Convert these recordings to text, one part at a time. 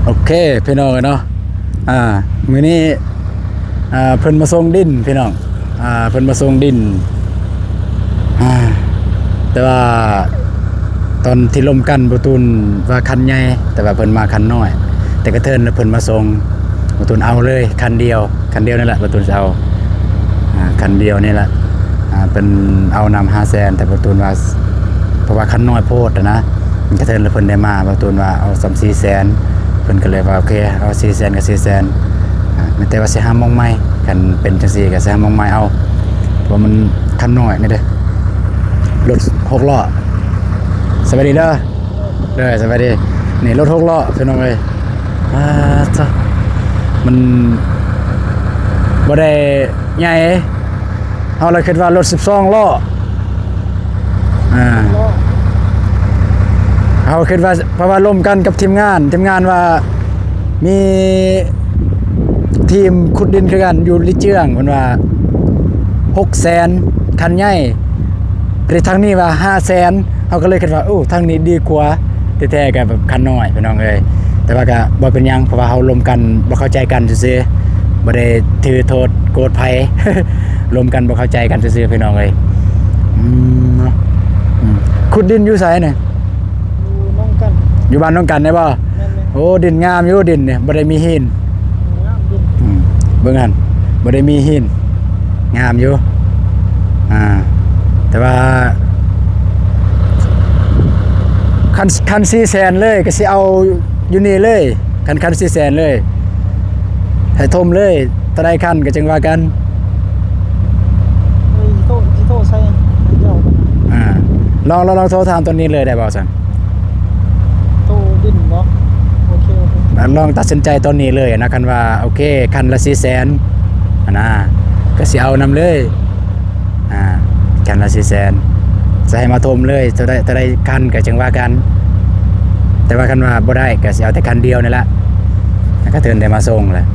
โอเคพี่น้องเนาะมื้อนี้เพิ่นมาส่งดินพี่น้องเพิ่นมาส่งดินแต่ว่าตอนที่ลมกันบ่ตูนว่าคันใหญ่แต่ว่าเพิ่นมาคันน้อยแต่กระเทินเพิ่นมาส่งบ่ตูนเอาเลยคันเดียวนั่นแหละบ่ตูนจะเอาคันเดียวนี่แหละเป็นเอานำ500,000แต่บ่ตูนว่าเพราะว่าคันน้อยโพดนะกระเทินแล้วเพิ่นได้มาบ่ตูนว่าเอา3-400,000เพิ่นก็เลยว่าโอเคเอา400,000กับ400,000แต่ว่าสิหามองใหม่คันเป็นจังซี่ก็สิหามองใหม่เอาเพราะมันคันน้อยนี่เด้อรถ6ล้อสวัสดีเด้อสวัสดีนี่รถ6ล้อพี่น้องเอ้ยจ้ะมันบ่ได้ใหญ่เฮาเลยคิดว่ารถ12ล้อเขาคิดว่าเพราะว่าร่วมกันกับทีมงานว่ามีทีมขุดดินคือกันอยู่ลิเจืองเพิ่นว่า600,000คันใหญ่แต่ทางนี้ว่า500,000เฮาก็เลยคิดว่าทางนี้ดีกว่าแท้ๆก็แบบคันน้อยพี่น้องเอ้ยแต่ว่าก็บ่เป็นหยังเพราะว่าเฮาร่วมกันบ่เข้าใจกันซื่อๆบ่ได้ถือโทษโกรธไผ ร่วมกันบ่เข้าใจกันซื่อๆพี่น้องเอ้ยขุดดินอยู่ไสเนี่ยอยู่บ้านน้องกันได้บ่โอ้ดินงามอยู่ดินเนี่ยบ่ได้มีหินเบิ่งหั่นบ่ได้มีหินงามอยู่แต่ว่าคัน400,000เลยก็สิเอาอยู่นี่เลยคัน400,000เลยให้ทมเลยตะไดคันก็จังว่ากันโทรใส่เดี๋ยวลองโทรถามตัวนี้เลยได้บ่ซั่นดินบ่โอเคลองตัดสินใจตอนนี้เลยนะคันว่าโอเคคันละ400,000นะก็สิเอานำเลยคันละ400,000จะให้มาทมเลยจะได้คันก็จังว่ากันแต่ว่าคันว่าบ่ได้ก็สิเอาแต่คันเดียวนี่ละแล้วก็เทินได้มาส่งเลย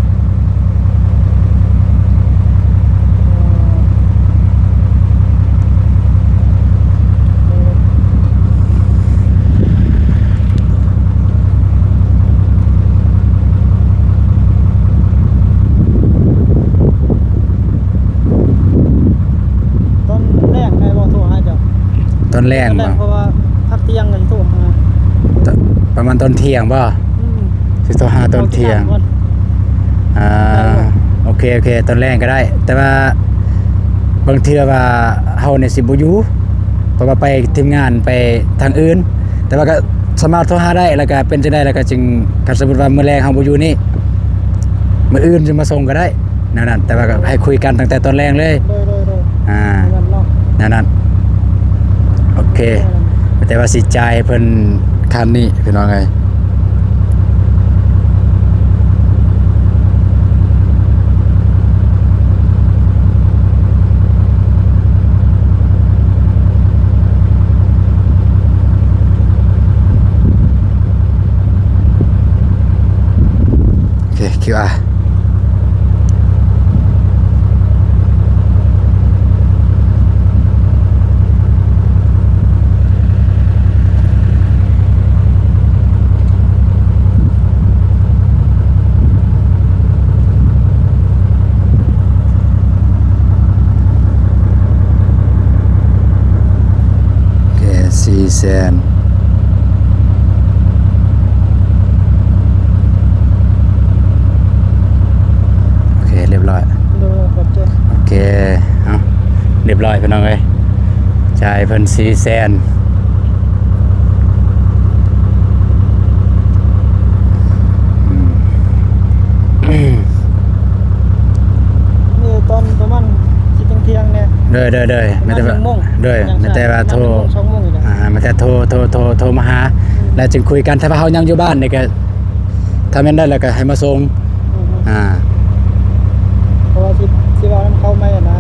ตอนแรกเพราะว่าพักเที่ยงกันโทรหาประมาณตอนเที่ยงบ่สิโทรหาตอนเที่ยงโอเคตอนแรกก็ได้แต่ว่าบางเทื่อว่าเฮาเนี่ยสิบ่อยู่เพราะว่าไปทีมงานไปทางอื่นแต่ว่าก็สามารถโทรหาได้แล้วก็เป็นจังได๋แล้วก็จึงถ้าสมมุติว่ามื้อแรกเฮาบ่อยู่นี่มื้ออื่นจะมาส่งก็ได้นั่นแต่ว่าก็ให้คุยกันตั้งแต่ตอนแรกเลยนั่นโอเคแต่ว่าสิจ่ายเพิ่นคันนี้พี่น้องเอ้ยโอเค QR400,000โอเคเรียบร้อยโอเคเรียบร้อยพี่น้องเอ้ยจ่ายเพิ่น400,000นี่ตอนประมาณเที่ยงเนี่ยเด้อไม่แต่ว่าโทรไม่แต่โทรมาหาแล้วจึงคุยกันถ้าว่าเฮายังอยู่บ้านนี่ก็ถ้าแม่นได้แล้วก็ให้มาส่งเพราะว่าที่ว่าเข้าไม่นะ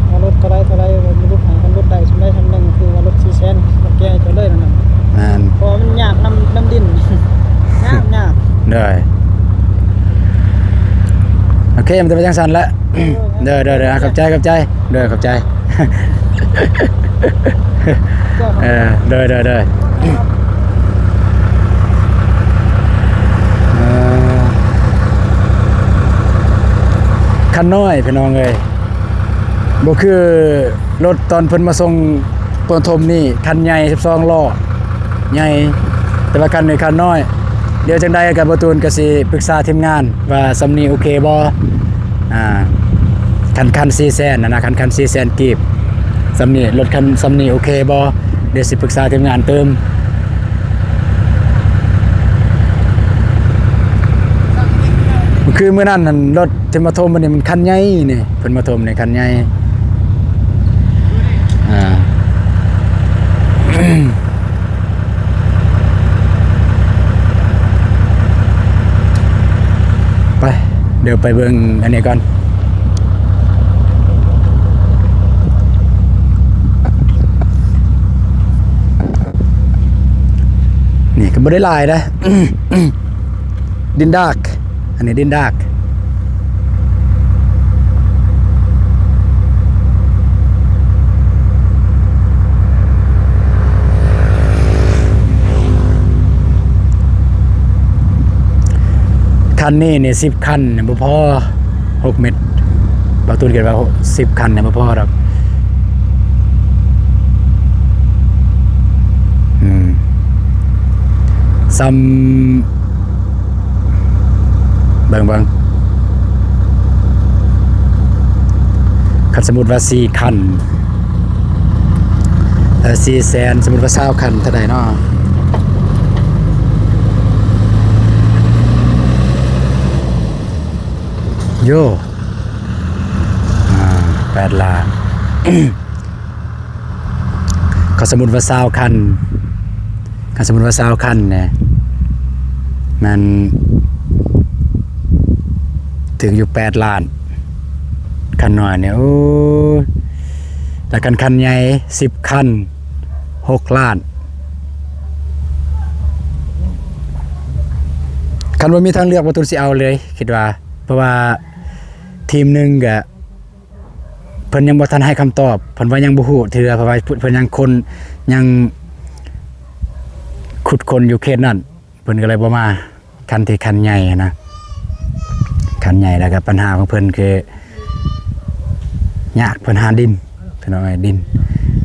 ว่ารถเท่าไรมีรถหากันรถใดสมได้ทำนึงคือว่ารถ400,000แก้จะเลยนั่นเพราะมันยากน้ำดินยากเด้อโอเคมันจะไปจังซั่นละเด้อขอบใจเด้อขอบใจเด้อ คันน้อยพี่น้องเอ้ยบ่คือรถตอนเพิ่นมาส่งปฐมนี่คันใหญ่12ล้อใหญ่แต่ว่าคันนี้คันน้อยเดี๋ยวจังใดก็บ่ตูนก็สิปรึกษาทีมงานว่าสำนี้โอเคบ่คัน400,000นะคัน400,000กีบสำนี้รถคันสำนี้โอเคบ่เดี๋ยวสิปรึกษาทีมงานเติมคือมื้อนั้นนั่นรถที่มาทมมันนี่มันคันใหญ่นี่เพิ่นมาทมนี่คันใหญ่ไปเดี๋ยวไปเบิ่งอันนี้ก่อนนี่ก็บ่ได้หลายนะ ดินดากอันนี้ดินดากคันนี้เนี่ย10 คันเนี่ยบ่พอ6 เม็ดบางตูนเกิดว่า10 คันเนี่ยบ่พอหรอกซ้ำเบิ่งคันสมมุติว่า4 คัน400,000สมมุติว่า20 คันเท่าใดเนาะโย่8 ล้าน ก็สมมุติว่า20 คันก็สมมุติว่า20 คันเนี่ยมันถึงอยู่8 ล้านคันน้อยเนี่ยโอ้แต่คันใหญ่10 คัน6 ล้านคันว่ามีทางเลือกบ่ตูนสิเอาเลยคิดว่าเพราะว่าทีมหนึงก็เพิ่นยังบ่ทันให้คำตอบเพิ่นว่ายังบ่ฮู้เทื่อเพราะว่าเพิ่นยังคนยังขุดคนอยู่เขตนั้นเพิ่นก็เลยบ่มาคันที่คันใหญ่นะคันใหญ่แล้วก็ปัญหาของเพิ่นคือยากเพิ่นหาดินเพิ่นเอาไว้ดิน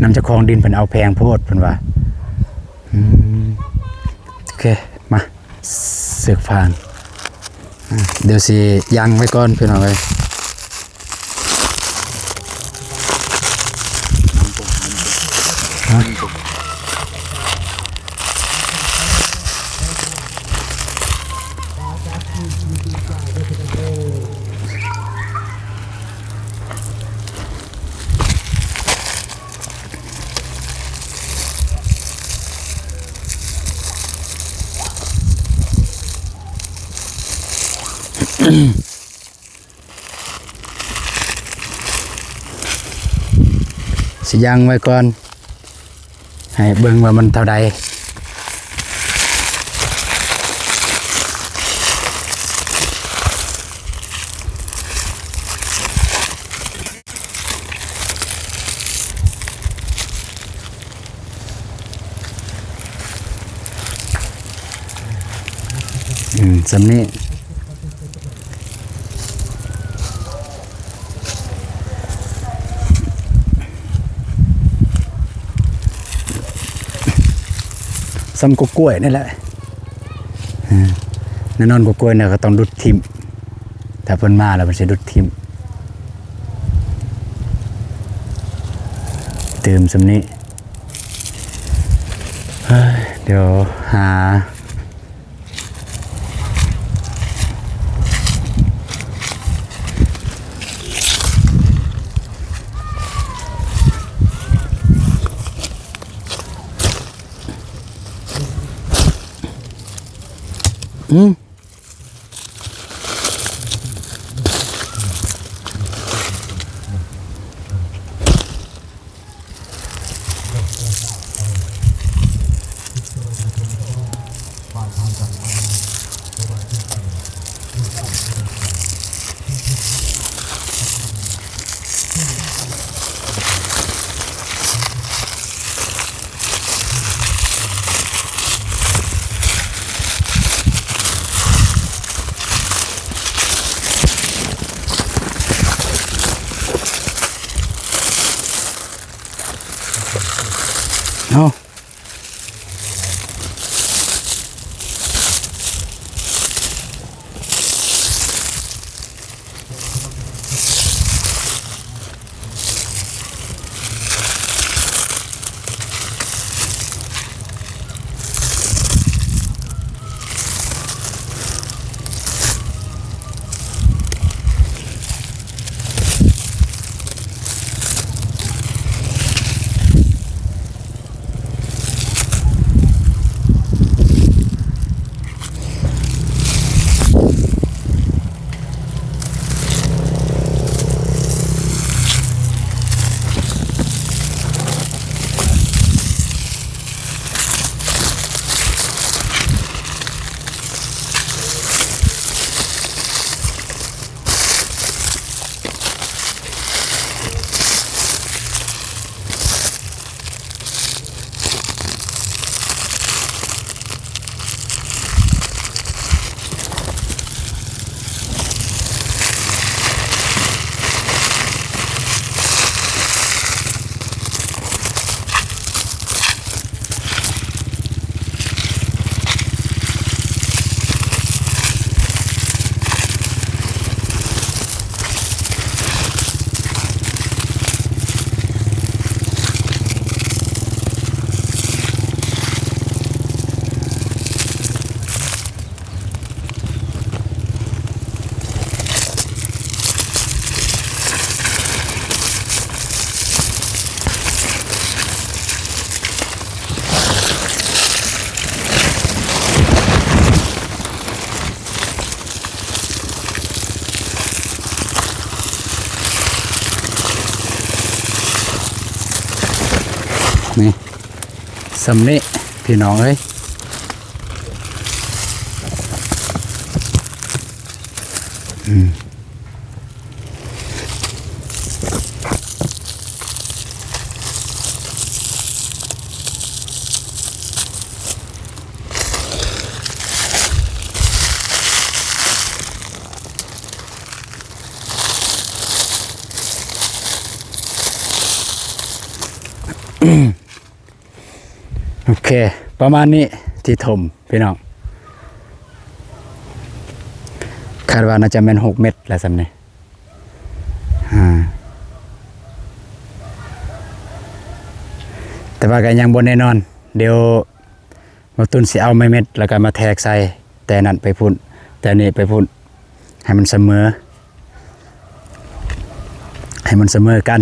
นำเจ้าของดินเพิ่นเอาแพงโพดเพิ่นว่าโอเคมาเสือกฟางเดี๋ยวสิยังไว้ก่อนเพื่อนเอาไว้สิยังไว้ก่อนให้เบิ่งว่ามันเท่าใดสำนี้ซ้ำกกล้วยนี่แหละแน่นอนกกล้วยเนี่ยก็ต้องดุดทิมถ้าเพิ่นมาแล้วมันจะดุดทิมเติมสำนี้เดี๋ยวหา นี่สำนี้พี่น้องเอ้ยโอเคประมาณนี้ที่ถมพี่น้องคาดว่าน่าจะเป็น6 เม็ดแหละสำนี้แต่ว่าก็ยังบนแน่นอนเดี๋ยวมาตุนสิเอาไม้เม็ดแล้วก็มาแทกใส่แต่นั่นไปพุ่นแต่นี่ไปพุ่นให้มันเสมอกัน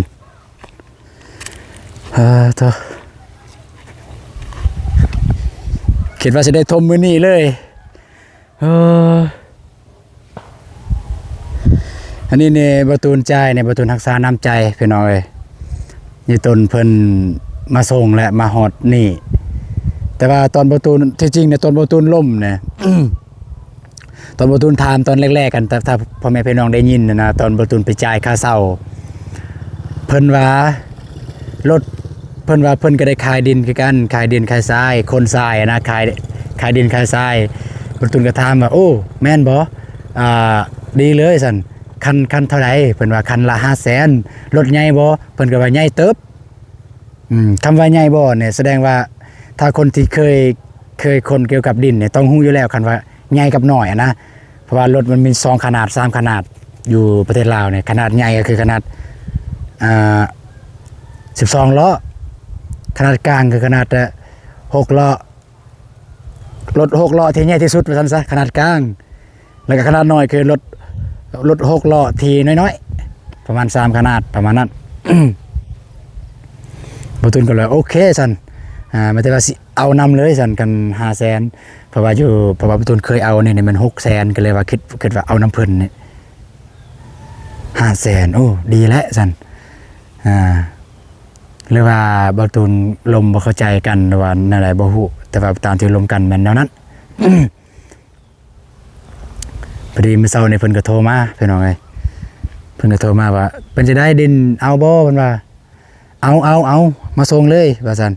เถอะคิดว่าจะได้ทมมือนี้เลยอันนี้เนี่ยประตูนใจเนี่ยประตูนทักษาน้ำใจพี่น้อยนี่ตนเพิ่นมาส่งและมาฮอดนี่แต่ว่าตอนประตูนที่จริงเนี่ยตอนประตูนล่มเนี่ย ตอนประตูนถามตอนแรกๆกันแต่ถ้าพ่อแม่พี่น้องได้ยินนะตอนประตูนไปจ่ายค่าเช่าเพิ่นว่ารถเพิ่นว่าเพิ่นก็ได้ขายดินคือกันขายดินขายทรายคนทรายนะขายดินขายทรายประตูนก็ถามว่าโอ้แม่นบ่ดีเลยสั่นคันเท่าไหร่เพิ่นว่าคันละ500,000รถใหญ่บ่เพิ่นก็ว่าใหญ่เติบคำว่าใหญ่บ่เนี่ยแสดงว่าถ้าคนที่เคยคนเกี่ยวกับดินเนี่ยต้องรู้อยู่แล้วคันว่าใหญ่กับน้อยนะเพราะว่ารถมันมี2ขนาด3ขนาดอยู่ประเทศลาวเนี่ยขนาดใหญ่ก็คือขนาด12 ล้อขนาดกลางคือขนาด6 ล้อรถ6 ล้อที่ใหญ่ที่สุดว่าซั่นซะขนาดกลางแล้วก็ขนาดน้อยคือรถ6 ล้อที่น้อยๆประมาณ3ขนาดประมาณนั้น บ่ตุนก็เลยโอเคซั่นไม่ได้ว่าสิเอานำเลยซั่นกัน 500,000เพราะว่าบ่ตุนเคยเอานี่มัน 600,000ก็เลยว่าคิดว่าเอาน้ำเพิ่นนี่ 500,000โอ้ดีแล้วซั่นหรือว่าบ่ตุนลมบ่เข้าใจกันหรือว่านั่นแหละบ่ฮู้แต่ว่าตามที่ลมกันแม่นแนวนั้น พอดีมื้อเช้านี่เพิ่นก็โทรมาพี่น้องเอ้ยเพิ่นก็โทรมาว่าเพิ่นจะได้ดินเอาบ่เพิ่นว่าเอามาส่งเลยว่าซั่น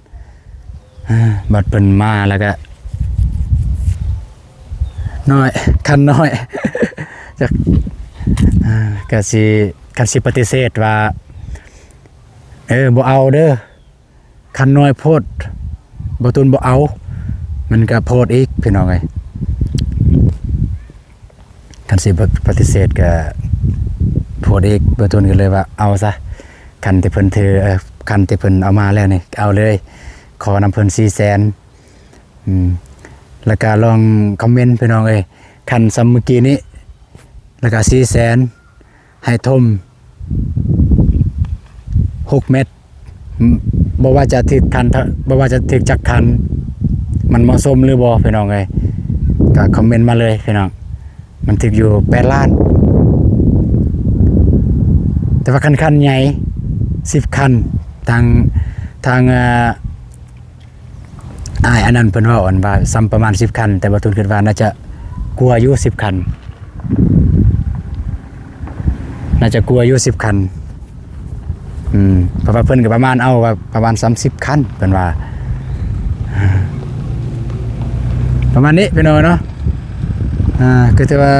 บัดเพิ่นมาแล้วก็น้อยคันน้อยจักก็สิปฏิเสธว่าบ่เอาเด้อคันน้อยโพดบ่ตุนบ่เอามันก็โพดอีกพี่น้องเอ้ยคันสิปฏิเสธก็โพดอีกบ่ตุนก็เลยว่าเอาซะคันที่เพิ่นคันที่เพิ่นเอามาแล้วนี่เอาเลยขอนำเพิ่น 400,000แล้วก็ลองคอมเมนต์พี่น้องเอ้ยคันซ้ำเมื่อกี้นี้แล้วก็ 400,000ให้ทม6 เม็ดบ่ว่าจะถึกคันบ่ว่าจะถึกจักคันมันเหมาะสมหรือบ่พี่น้องเอ้ยก็คอมเมนต์มาเลยพี่น้องมันถึกอยู่8 ล้านแต่ว่าคันใหญ่10 คันทางอันนั้นเพิ่นว่าซ้ำประมาณ10 คันแต่บ่ทุนคิดว่าน่าจะกลัวอยู่10 คันน่าจะกลัวอยู่10 คันเพราะว่าเพิ่นก็ประมาณเอาว่าประมาณ30 คันเพิ่นว่าประมาณนี้พี่น้องเนาะคือแต่ว่า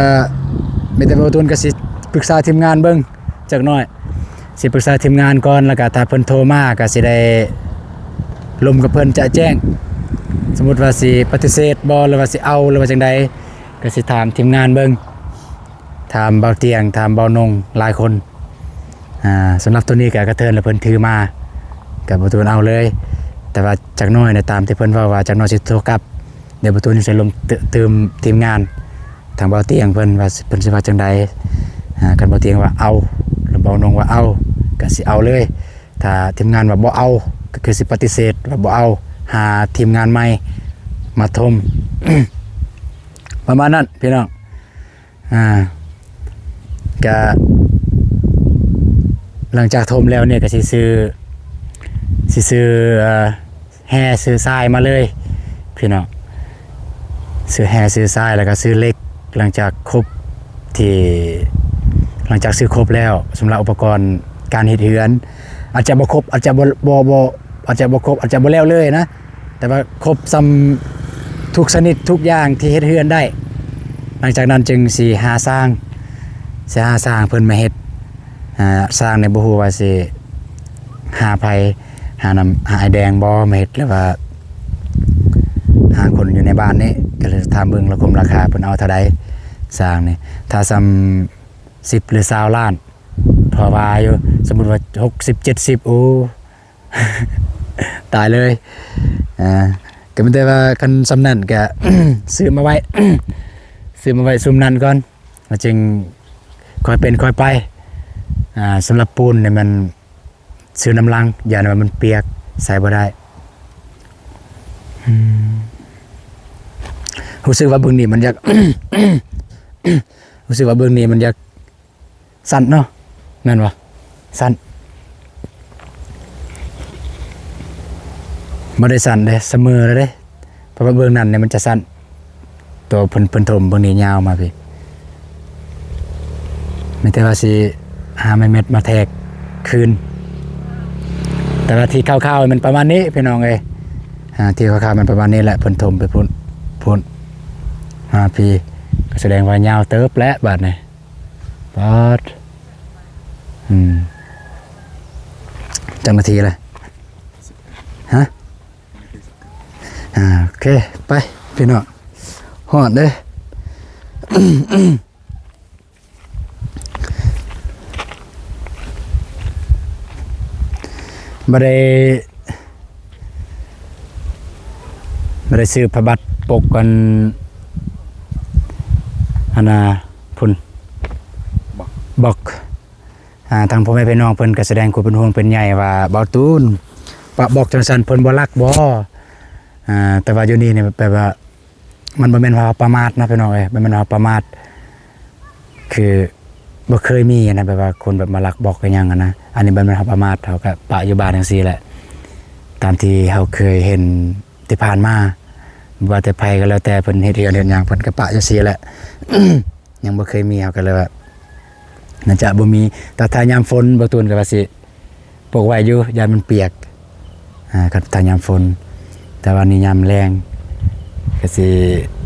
มีแต่บ่ทุนก็สิปรึกษาทีมงานเบิ่งจักหน่อยสิปรึกษาทีมงานก่อนแล้วก็ถ้าเพิ่นโทรมาก็สิได้ลมกับเพิ่นจะแจ้งสมมุติว่าสิปฏิเสธบ่หรือว่าสิเอาหรือว่าจังใดก็สิถามทีมงานเบิ่งถามเบาเตียงถามเบานงหลายคนสำหรับตัวนี้ก็กระเทินแล้วเพิ่นถือมาก็บ่ตูนเอาเลยแต่ว่าจักน้อยเนี่ยตามที่เพิ่นว่าจักน้อยสิโทรกลับเดี๋ยวบ่ตูนสิลมเติมทีมงานทางเบาเตียงเพิ่นว่าเพิ่นสิว่าจังใดกันเบาเตียงว่าเอาหรือเบานงว่าเอาก็สิเอาเลยถ้าทีมงานว่าบ่เอาก็คือสิปฏิเสธว่าบ่เอาหาทีมงานใหม่มาทม ประมาณนั้นพี่น้องก็หลังจากทมแล้วเนี่ยก็สิซื้อ แห่ซื้อทรายมาเลยพี่น้องซื้อแห่ซื้อทรายแล้วก็ซื้อเหล็กหลังจากซื้อครบแล้วสำหรับอุปกรณ์การเฮ็ดเรือนอาจจะบ่ครบอาจจะบ่อาจจะบ่ครบอาจจะบ่แล้วเลยนะแต่ว่าครบซ้ำทุกชนิดทุกอย่างที่เฮ็ดเรือนได้หลังจากนั้นจึงสิหาสร้างเพิ่นมาเฮ็ดสร้างในบ่ฮู้ว่าสิหาไผหาไอ้แดงบ่มาเฮ็ดหรือว่าหาคนอยู่ในบ้านนี้ก็เลยถามเบิ่งราคาเพิ่นเอาเท่าใดสร้างนี่ถ้าซ้ำ10หรือ20ล้านพอว่าอยู่สมมุติว่า60 70โอ้ ตายเลยก็มันแต่ว่าคันสำนั้นก็ ซื้อมาไว้ ซุมนั้นก่อนแล้วจึงค่อยเป็นค่อยไปสำหรับปูนเนี่ยมันซื้อน้ำลังอย่าว่ามันเปียกใส่บ่ได้รู้สึกว่าเบื้องนี้มันอยาก รู้สึกว่าเบื้องนี้มันอยากสั่นเนาะแม่นบ่สั่นบ่ได้สั่นเด้เสมอเลยเด้เพราะว่าเบื้องนั้นเนี่ยมันจะสั่นตัวเพิ่นถมเบื้องนี้ยาวมาพี่ไม่แต่ว่าสิหาไม้เม็ดมาแทกคืนแต่ว่าที่คร่าวๆมันประมาณนี้พี่น้องเอ้ยที่คร่าวๆมันประมาณนี้แหละเพิ่นถมไปพุ่นพี่ก็แสดงว่ายาวเติบและบาดนี่บาดจังนาทีเลยฮะโอเคไปพี่น้องฮอดเด้บ่ได้ซื้อพระบัตรปกกันพุ่นบอกทางพ่อแม่พี่น้องเพิ่นก็แสดงความเป็นห่วงเป็นใยว่าเบาตูนปะบอกจังซั่นเพิ่นบ่รักบ่แต่ว่าอยู่นี่เนี่ยแปลว่ามันบ่แม่นว่าประมาทนะพี่น้องเอ้ยบ่แม่นว่าประมาทคือบ่เคยมีนะแบบว่าคนแบบมารักบอกกันหยังนะอันนี้บ่แม่นว่าประมาทเฮาก็ปะอยู่บ้านจังซี่แหละตามที่เฮาเคยเห็นที่ผ่านมาว่าแต่ไผก็แล้วแต่เพิ่นเฮ็ดเรื่องหยังเพิ่นก็ปะจังซี่แหละ ยังบ่เคยมีเฮาก็เลยว่าน่าจะบ่มีแต่ถ้ายามฝนบ่ตูนก็ว่าสิปลูกไว้อยู่ยามมันเปียกก็ถ้ายามฝนแต่ว่านี่ยามแรงก็สิ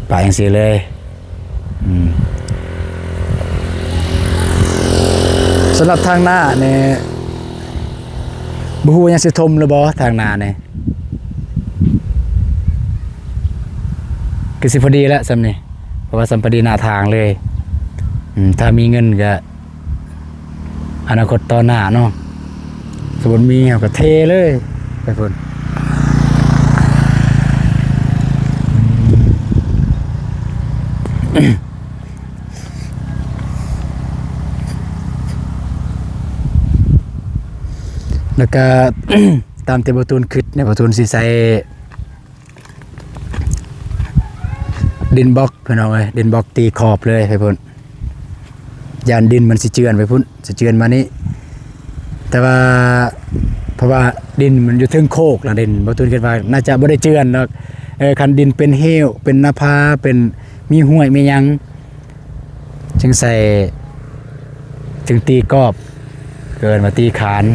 ปะจังซี่เลยสำหรับทางหน้าเนี่ยบ่ฮู้ว่ายังสิถมหรือบ่ทางหน้าเนี่ยก็สิพอดีแล้วซำนี่เพราะว่าสัมพอดีหน้าทางเลยถ้ามีเงินก็อนาคตต่อหน้าเนาะสมมุติมีเฮาก็เทเลยไปพุ่นแล้วก็ ตามที่บ่ตูนคิดเนี่ยบ่ตูนสิใส่ดินบล็อกพี่น้องเอ้ยดินบล็อกตีขอบเลยไปพุ่นยานดินมันสิเจือนไปพุ่นสิเจือนมานี้แต่ว่าเพราะว่าดินมันอยู่ถึงโคกละดินบ่ตูนคิดว่าน่าจะบ่ได้เจือนดอกคันดินเป็นเหวเป็นนาภาเป็นมีห้วยมีหยังจึงใส่จึงตีกอบเกินมาตีขาน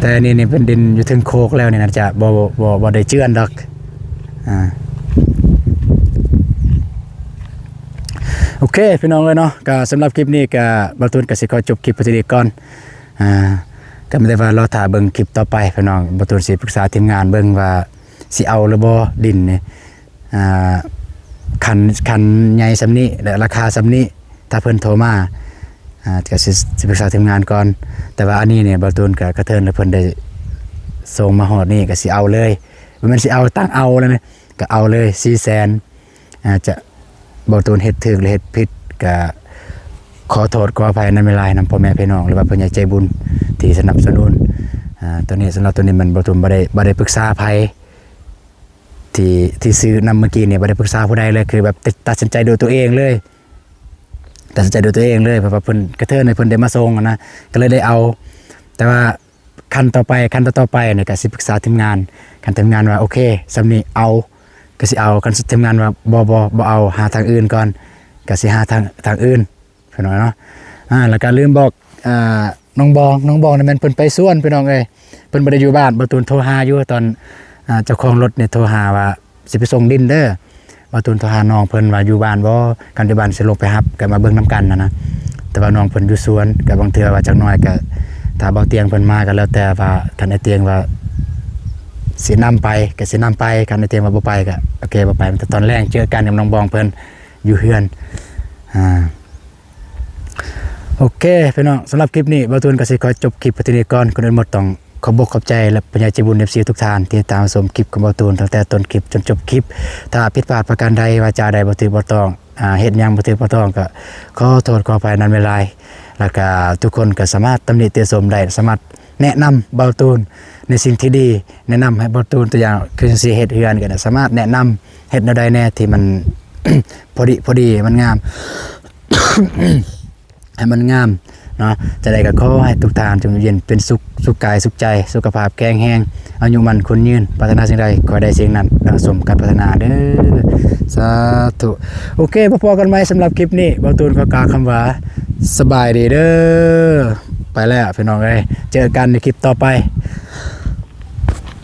แต่นี่เป็นดินอยู่ถึงโคกแล้วนี่น่าจะบ่ได้เจือนดอกโอเคพี่น้องเลยเนาะก็สำหรับคลิปนี้ก็บาตูนก็สิขอจบคลิปไปทีเดียวก่อนก็ไม่ได้ว่ารอถ่ายเบิ่งคลิปต่อไปพี่น้องบาตูนสิปรึกษาทีมงานเบิ่งว่าสิเอาหรือบ่ดินนี่คันใหญ่ซำนี้และราคาซำนี้ถ้าเพิ่นโทรมาก็สิปรึกษาทีมงานก่อนแต่ว่าอันนี้เนี่ยบาตูนก็กระเทินแล้วเพิ่นได้ส่งมาฮอดนี่ก็สิเอาเลยบ่แม่นสิเอาตั้งเอาแล้วนะก็เอาเลย 400,000จะบ่ตูนเฮ็ดถูกหรือเฮ็ดผิดก็ขอโทษขออภัยในเวลานำพ่อแม่พี่น้องหรือว่าผู้ใหญ่ใจบุญที่สนับสนุนตัวนี้สำหรับตัวนี้มันบ่ตูนบ่ได้ปรึกษาไผที่ซื้อนำเมื่อกี้เนี่ยบ่ได้ปรึกษาผู้ใดเลยคือแบบตัดสินใจโดยตัวเองเลยเพราะว่าเพิ่นกระเทินให้เพิ่นได้มาส่งนะก็เลยได้เอาแต่ว่า ขั้นต่อไปเนี่ยก็สิปรึกษาทีมงานคันทีมงานว่าโอเคสำนี้เอาก็สิเอาคันทีมงานว่าบ่เอาหาทางอื่นก่อนก็สิหาทางอื่นพี่น้องเนาะแล้วก็ลืมบอกน้องบองนี่มันเพิ่นไปสวนพี่น้องเอ้ยเพิ่นบ่ได้อยู่บ้านบ่ตูนโทรหาอยู่ตอนเจ้าของรถเนี่ยโทรหาว่าสิไปส่งดินเด้อบ่ตูนโทรหาน้องเพิ่นว่าอยู่บ้านบ่กันอยู่บ้านสิลงไปรับก็มาเบิ่งนํกันนะแต่ว่าน้องเพิ่นอยู่สวนก็บางเทื่อว่าจักหน่อยก็ถ้าเบาเตียงเพิ่นมาก็แล้วแต่ว่าคันไอ้เตียงว่าสินำไปก็สินำไปคันไอ้เตียงว่าบ่ไปก็โอเคบ่ไปแต่ตอนแรกเจอกันกับน้องบองเพิ่นอยู่เฮือนโอเคพี่น้องสำหรับคลิปนี้บ่าวตูนก็สิขอจบคลิปไปที่นี่ก่อนก่อนอื่นหมดต้องขอบอกขอบใจและปัญญาใจบุญ FC ทุกท่านที่ตามชมคลิปของบ่าวตูนตั้งแต่ต้นคลิปจนจบคลิปถ้าผิดพลาดประการใดวาจาใดบ่ถูกบ่ต้องเฮ็ดหยังบ่ถูกบ่ต้องก็ขอโทษขออภัยนั้นเวลาแล้วก็ทุกคนก็สามารถตำหนิติชมได้สามารถแนะนำบ่าวตูนในสิ่งที่ดีแนะนำให้บ่าวตูนตัวอย่างคือสิเฮ็ดเฮือนก็สามารถแนะนำเฮ็ดแนวใดแน่ที่มัน พอดีมันงาม ให้มันงามเนาะจะได้ก็ขอให้ทุกท่านจงอยู่เย็นเป็นสุขกายสุขใจสุขภาพแข็งแรงอายุมันคนยืนปรารถนาสิ่งใดขอได้สิ่งนั้นดังสมการปรารถนาเด้อสาธุโอเคพบกันใหม่สำหรับคลิปนี้บ่าวตูนขอกล่าวคำว่าสบายดีเด้อไปแล้วพี่น้องเอ้ยเจอกันในคลิปต่อไป